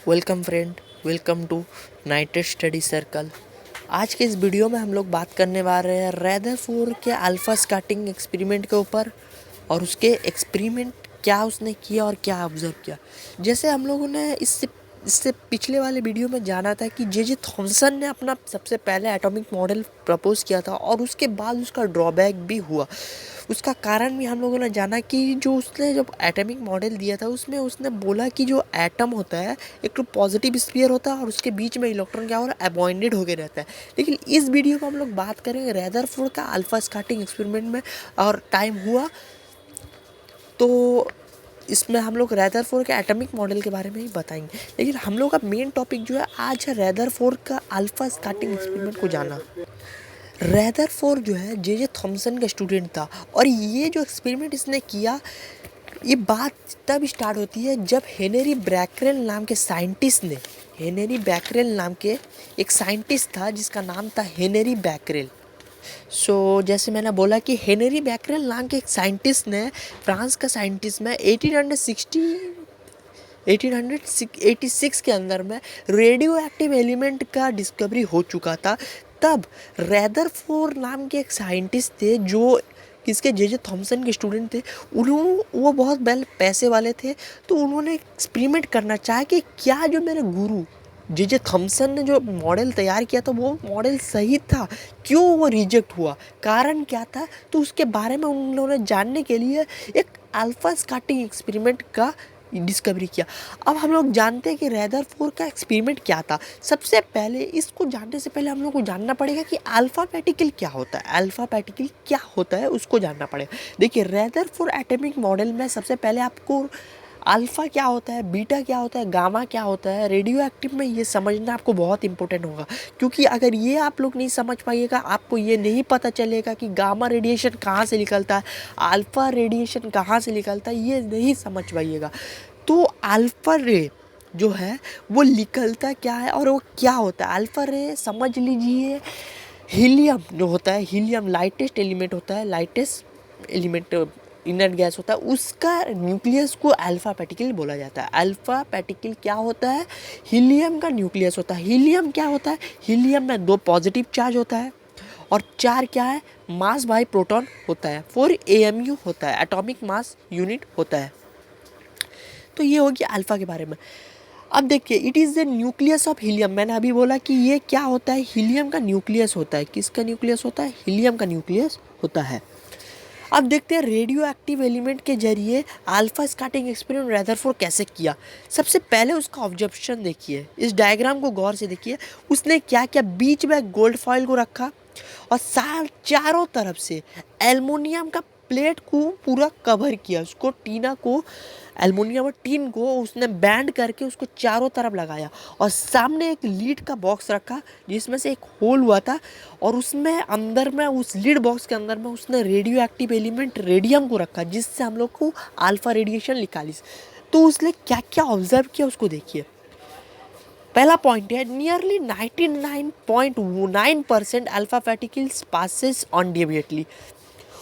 Welcome friend, welcome to night study circle. आज के इस वीडियो में हम लोग बात करने वाले हैं रदरफोर्ड के अल्फा स्कैटरिंग एक्सपेरिमेंट के ऊपर और उसके एक्सपेरिमेंट क्या उसने किया और क्या ऑब्जर्व किया। जैसे हम लोगों ने इससे इससे पिछले वाले वीडियो में जाना था कि जे थॉमसन ने अपना सबसे पहले एटॉमिक मॉडल प्रपोज किया था और उसके बाद उसका ड्रॉबैक भी हुआ। उसका कारण भी हम लोगों ने जाना कि जो उसने जब एटॉमिक मॉडल दिया था उसमें उसने बोला कि जो एटम होता है एक तो पॉजिटिव स्फीयर होता है और उसके बीच में इलेक्ट्रॉन क्या हो रहा है, अबॉइंडेड होकर रहता है। लेकिन इस वीडियो में हम लोग बात करेंगे रदरफोर्ड का अल्फा स्कैटरिंग एक्सपेरिमेंट में और टाइम हुआ तो इसमें हम लोग रदरफोर्ड के एटॉमिक मॉडल के बारे में ही बताएंगे। लेकिन हम लोग का मेन टॉपिक जो है आज है रदरफोर्ड का अल्फा स्कैटरिंग एक्सपेरिमेंट को जाना। रदरफोर्ड जो है जे थॉमसन का स्टूडेंट था और ये जो एक्सपेरिमेंट इसने किया, ये बात तब स्टार्ट होती है जब हेनरी बैकरेल नाम के साइंटिस्ट ने, हेनरी बैकरेल नाम के एक साइंटिस्ट था जिसका नाम था हेनरी बैकरेल। जैसे मैंने बोला कि हेनरी बैकरेल नाम के एक साइंटिस्ट ने, फ्रांस का साइंटिस्ट में 1886 के अंदर में रेडियो एक्टिव एलिमेंट का डिस्कवरी हो चुका था। तब रदरफोर्ड नाम के एक साइंटिस्ट थे जो किसके जे थॉमसन के स्टूडेंट थे। वो बहुत वेल पैसे वाले थे, तो उन्होंने एक्सपेरिमेंट करना चाहा कि क्या जो मेरे गुरु जे थॉमसन ने जो मॉडल तैयार किया था वो मॉडल सही था, क्यों वो रिजेक्ट हुआ, कारण क्या था। तो उसके बारे में उन लोगों ने जानने के लिए एक अल्फा स्कैटरिंग एक्सपेरिमेंट का डिस्कवरी किया। अब हम लोग जानते हैं कि रदरफोर्ड का एक्सपेरिमेंट क्या था। सबसे पहले इसको जानने से पहले हम लोग को जानना पड़ेगा कि अल्फा पार्टिकल क्या होता है। अल्फा पार्टिकल क्या होता है उसको जानना पड़ेगा। देखिए, रदरफोर्ड एटॉमिक मॉडल में सबसे पहले आपको अल्फ़ा क्या होता है, बीटा क्या होता है, गामा क्या होता है, रेडियो एक्टिव में ये समझना आपको बहुत इंपॉर्टेंट होगा। क्योंकि अगर ये आप लोग नहीं समझ पाइएगा, आपको ये नहीं पता चलेगा कि गामा रेडिएशन कहाँ से निकलता है, अल्फ़ा रेडिएशन कहाँ से निकलता है, ये नहीं समझ पाइएगा। तो अल्फ़ा रे जो है वो निकलता क्या है और वो क्या होता है। अल्फ़ा रे समझ लीजिए हीलियम जो होता है, हीलियम लाइटेस्ट एलिमेंट होता है, लाइटेस्ट एलिमेंट इनर्ट गैस होता है, उसका न्यूक्लियस को अल्फा पार्टिकल बोला जाता है। अल्फा पार्टिकल क्या होता है, हीलियम का न्यूक्लियस होता है। हीलियम क्या होता है, हीलियम में 2 पॉजिटिव चार्ज होता है और 4 क्या है, मास बाई प्रोटॉन होता है, 4 AMU होता है, एटॉमिक मास यूनिट होता है। तो ये होगी अल्फा के बारे में। अब देखिए, it is the nucleus of helium. मैंने अभी बोला कि ये क्या होता है, हीलियम का न्यूक्लियस होता है। किसका न्यूक्लियस होता है, हीलियम का न्यूक्लियस होता है। अब देखते हैं रेडियो एक्टिव एलिमेंट के जरिए अल्फा स्कैटरिंग एक्सपेरिमेंट रदरफोर्ड कैसे किया। सबसे पहले उसका ऑब्जर्वेशन देखिए, इस डायग्राम को गौर से देखिए। उसने क्या किया, बीच में गोल्ड फॉइल को रखा और चारों तरफ से एल्युमिनियम का प्लेट को पूरा कवर किया, उसको टीना को, एल्युमिनियम और टीन को उसने बैंड करके उसको चारों तरफ लगाया और सामने एक लीड का बॉक्स रखा जिसमें से एक होल हुआ था और उसमें अंदर में, उस लीड बॉक्स के अंदर में उसने रेडियो एक्टिव एलिमेंट रेडियम को रखा जिससे हम लोग को अल्फा रेडिएशन निकाली। तो उसने क्या क्या ऑब्जर्व किया उसको देखिए। पहला पॉइंट है, nearly 99.9% alpha particles passes undeviated.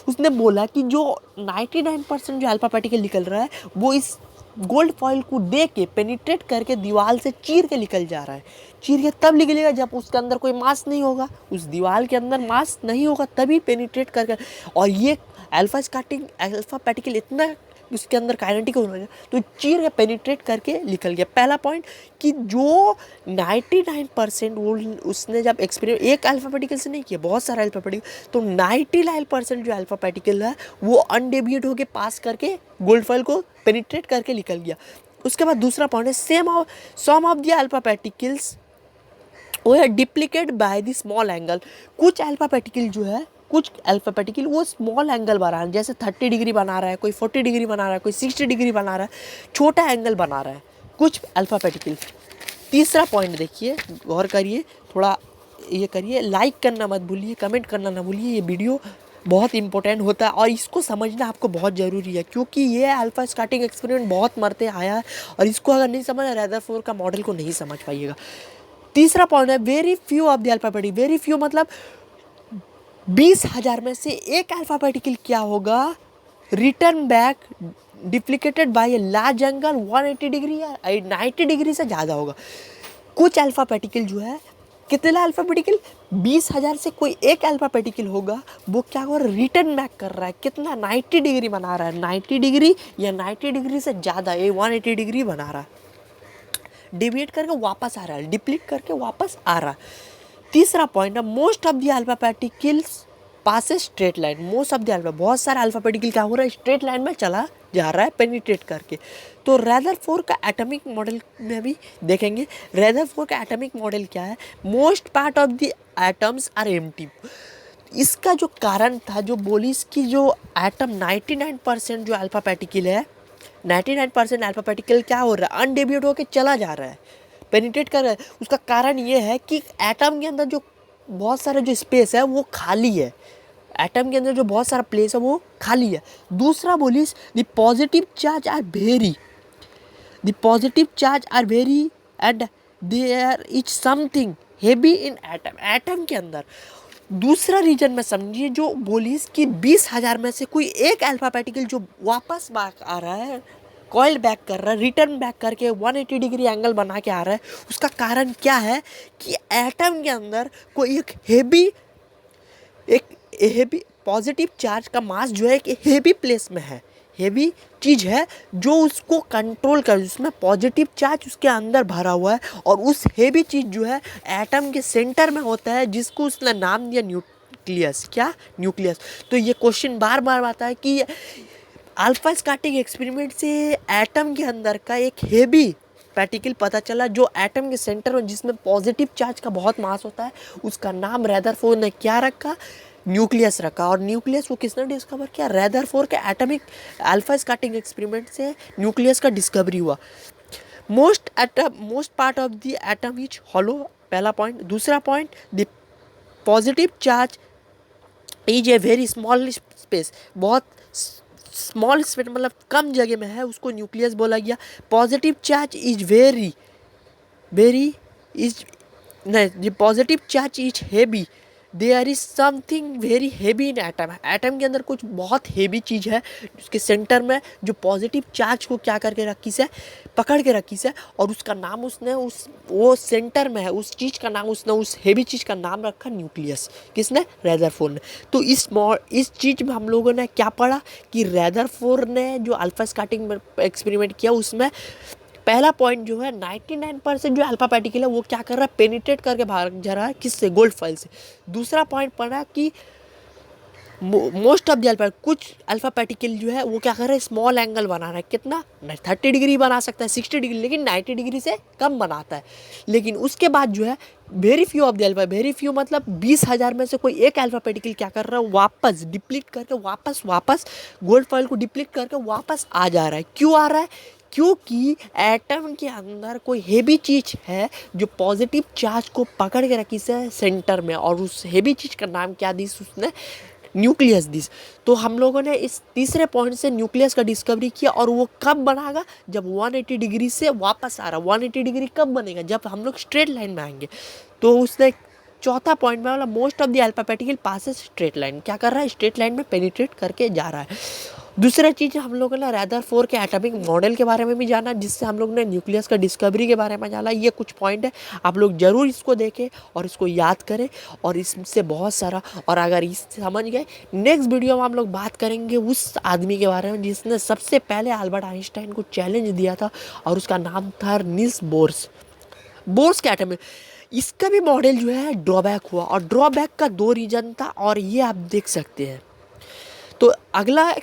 उसने बोला कि जो 99% जो अल्फा पार्टिकल निकल रहा है वो इस गोल्ड फॉइल को दे के पेनिट्रेट करके दीवार से चीर के निकल जा रहा है। चीर के तब निकलेगा जब उसके अंदर कोई मास नहीं होगा, उस दीवार के अंदर मास नहीं होगा, तभी पेनिट्रेट करके। और ये अल्फा स्कैटरिंग, अल्फा पार्टिकल इतना उसके अंदर काइनेटिक होना है तो चीर के पेनिट्रेट करके निकल गया। पहला पॉइंट कि जो 99% वो उसने जब एक्सपेरिमेंट एक अल्फा पार्टिकल से नहीं किया, बहुत सारा अल्फा पार्टिकल, तो 99% जो अल्फा पार्टिकल है वो अनडेविएट होके पास करके गोल्ड फॉइल को पेनिट्रेट करके निकल गया। उसके बाद दूसरा पॉइंट है, सम ऑफ द अल्फा पार्टिकल्स वो है डिप्लीकेट बाय द स्मॉल एंगल। कुछ अल्फा पार्टिकल जो है, कुछ अल्फा पार्टिकल वो स्मॉल एंगल बना रहा है, जैसे 30 डिग्री बना रहा है, कोई 40 डिग्री बना रहा है, कोई 60 डिग्री बना रहा है, छोटा एंगल बना रहा है कुछ अल्फा पार्टिकल। तीसरा पॉइंट देखिए, गौर करिए, थोड़ा ये करिए, लाइक करना मत भूलिए, कमेंट करना ना भूलिए। ये वीडियो बहुत इंपॉर्टेंट होता है और इसको समझना आपको बहुत ज़रूरी है क्योंकि ये अल्फा स्कैटरिंग एक्सपेरिमेंट बहुत मरते आया है और इसको अगर नहीं समझ, रदरफोर्ड का मॉडल को नहीं समझ पाइएगा। तीसरा पॉइंट है, very few of the alpha particle. Very few मतलब 20,000 में से एक अल्फा पार्टिकल क्या होगा, return back duplicated by a large angle 180 degree या 90 डिग्री से ज़्यादा होगा। कुछ अल्फा पार्टिकल जो है, कितना अल्फा पार्टिकल, 20,000 से कोई एक अल्फा पार्टिकल होगा, वो क्या हो रहा है, रिटर्न बैक कर रहा है, कितना 90 डिग्री बना रहा है, 90 डिग्री या 90 डिग्री से ज़्यादा, ये 180 डिग्री बना रहा है, डिविएट करके वापस आ रहा है, डिप्लीट करके वापस आ रहा है। तीसरा पॉइंट है, most of the alpha particles pass straight line. Most of the alpha, बहुत सारा अल्फा पार्टिकल क्या हो रहा है, स्ट्रेट लाइन में चला जा रहा है पेनिट्रेट करके। तो रदरफोर्ड का एटॉमिक मॉडल में भी देखेंगे। रदरफोर्ड का एटॉमिक मॉडल क्या है, most part of the atoms are empty. इसका जो कारण था, जो बोलिस की जो एटम 99% जो अल्फा पार्टिकल है, 99% अल्फा पार्टिकल क्या हो रहा है, अनडेविएट होकर चला जा रहा है, पेनिट्रेट कर रहा है। उसका कारण ये है कि एटम के अंदर जो बहुत सारा जो स्पेस है वो खाली है, एटम के अंदर जो बहुत सारा प्लेस है वो खाली है। दूसरा बोलिस, the positive charge are very, the positive charge are very and there is something heavy in atom, atom के अंदर। दूसरा रीजन में समझिए, जो बोलिस कि 20,000 में से कोई एक अल्फा पार्टिकल जो वापस बैक आ रहा है, कॉइल बैक कर रहा है, रिटर्न बैक करके 180 डिग्री एंगल बना के आ रहा है। उसका कारण क्या है कि एटम के अंदर कोई एक हेवी पॉजिटिव चार्ज का मास जो है एक हेवी प्लेस में है, हेवी चीज़ है जो उसको कंट्रोल कर, उसमें पॉजिटिव चार्ज उसके अंदर भरा हुआ है, और उस हेवी चीज़ जो है एटम के सेंटर में होता है, जिसको उसने नाम दिया न्यूक्लियस। क्या, न्यूक्लियस। तो ये क्वेश्चन बार बार आता है कि अल्फा स्कैटरिंग एक्सपेरिमेंट से एटम के अंदर का एक हेवी पार्टिकल पता चला जो एटम के सेंटर में, जिसमें पॉजिटिव चार्ज का बहुत मास होता है। उसका नाम रदरफोर्ड ने क्या रखा, न्यूक्लियस रखा। और न्यूक्लियस वो किसने डिस्कवर किया, रदरफोर्ड के एटॉमिक अल्फा स्कैटरिंग एक्सपेरिमेंट से न्यूक्लियस का डिस्कवरी हुआ। Most part of the atom is hollow, पहला पॉइंट। दूसरा point, the positive charge is a very small space, बहुत स्मॉल स्पेस मतलब कम जगह में है, उसको न्यूक्लियस बोला गया। Positive charge is very is नहीं, the positive charge is heavy, there is something very heavy in atom. Atom के अंदर कुछ बहुत हेवी चीज़ है उसके सेंटर में, जो पॉजिटिव चार्ज को क्या करके रखी से, पकड़ के रखी से, और उसका नाम उसने वो सेंटर में है, उस चीज़ का नाम उसने, उस हेवी चीज़ का नाम रखा न्यूक्लियस। किसने, रदरफोर्ड ने। तो इस चीज़ में हम लोगों ने क्या पढ़ा कि रदरफोर्ड ने जो अल्फा स्कैटरिंग एक्सपेरिमेंट किया, उसमें पहला पॉइंट जो है 99% जो अल्फा पार्टिकल है वो क्या कर रहा है, पेनिट्रेट करके भाग जा रहा है, किससे, गोल्ड फॉइल से। दूसरा पॉइंट पढ़ा कि मोस्ट ऑफ द अल्फा, कुछ अल्फा पार्टिकल जो है वो क्या कर रहा है, स्मॉल एंगल बना रहा है, कितना, 30 डिग्री बना सकता है, 60 डिग्री, लेकिन 90 डिग्री से कम बनाता है। लेकिन उसके बाद जो है very few of the alpha, very few मतलब 20,000 में से कोई एक अल्फा पार्टिकल क्या कर रहा है, वापस डिप्लीट करके वापस गोल्ड फॉइल को डिप्लीट करके वापस आ जा रहा है। क्यों आ रहा है, क्योंकि एटम के अंदर कोई हेवी चीज़ है जो पॉजिटिव चार्ज को पकड़ के रखी से सेंटर में, और उस हेवी चीज़ का नाम क्या दी उसने, न्यूक्लियस दिस। तो हम लोगों ने इस तीसरे पॉइंट से न्यूक्लियस का डिस्कवरी किया, और वो कब बनेगा, जब 180 डिग्री से वापस आ रहा। 180 डिग्री कब बनेगा, जब हम लोग स्ट्रेट लाइन में आएंगे। तो उसने चौथा पॉइंट में वाला, most of the alpha particle passes straight line, क्या कर रहा है, स्ट्रेट लाइन में पेनिट्रेट करके जा रहा है। दूसरा चीज़ हम लोगों ने रदरफोर्ड के एटॉमिक मॉडल के बारे में भी जाना, जिससे हम लोग ने न्यूक्लियस का डिस्कवरी के बारे में जाना। ये कुछ पॉइंट है, आप लोग ज़रूर इसको देखें और इसको याद करें, और इससे बहुत सारा, और अगर इस समझ गए, नेक्स्ट वीडियो में हम लोग बात करेंगे उस आदमी के बारे में जिसने सबसे पहले अल्बर्ट आइंस्टाइन को चैलेंज दिया था, और उसका नाम था नील्स बोर्स। बोर्स के एटम, इसका भी मॉडल जो है ड्रॉबैक हुआ, और ड्रॉबैक का 2 रीज़न था, और ये आप देख सकते हैं। तो अगला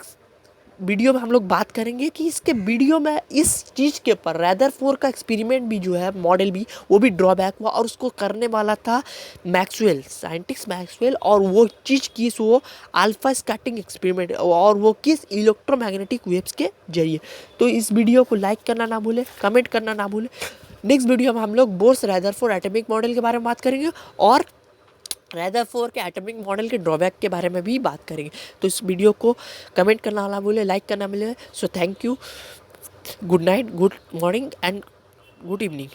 वीडियो में हम लोग बात करेंगे कि इसके वीडियो में इस चीज़ के ऊपर रदरफोर्ड का एक्सपेरिमेंट भी जो है, मॉडल भी, वो भी ड्रॉबैक हुआ, और उसको करने वाला था मैक्सवेल, साइंटिस्ट मैक्सवेल, और वो चीज़ किस, वो अल्फा स्कैटरिंग एक्सपेरिमेंट, और वो किस, इलेक्ट्रोमैग्नेटिक वेव्स के जरिए। तो इस वीडियो को लाइक करना ना भूलें, कमेंट करना ना भूलें। नेक्स्ट वीडियो में हम लोग बोर्स रदरफोर्ड एटॉमिक मॉडल के बारे में बात करेंगे, और रदरफोर्ड के एटॉमिक मॉडल के ड्रॉबैक के बारे में भी बात करेंगे। तो इस वीडियो को कमेंट करना ना भूलें, लाइक करना भूलें। So thank you, good night, good morning and good evening.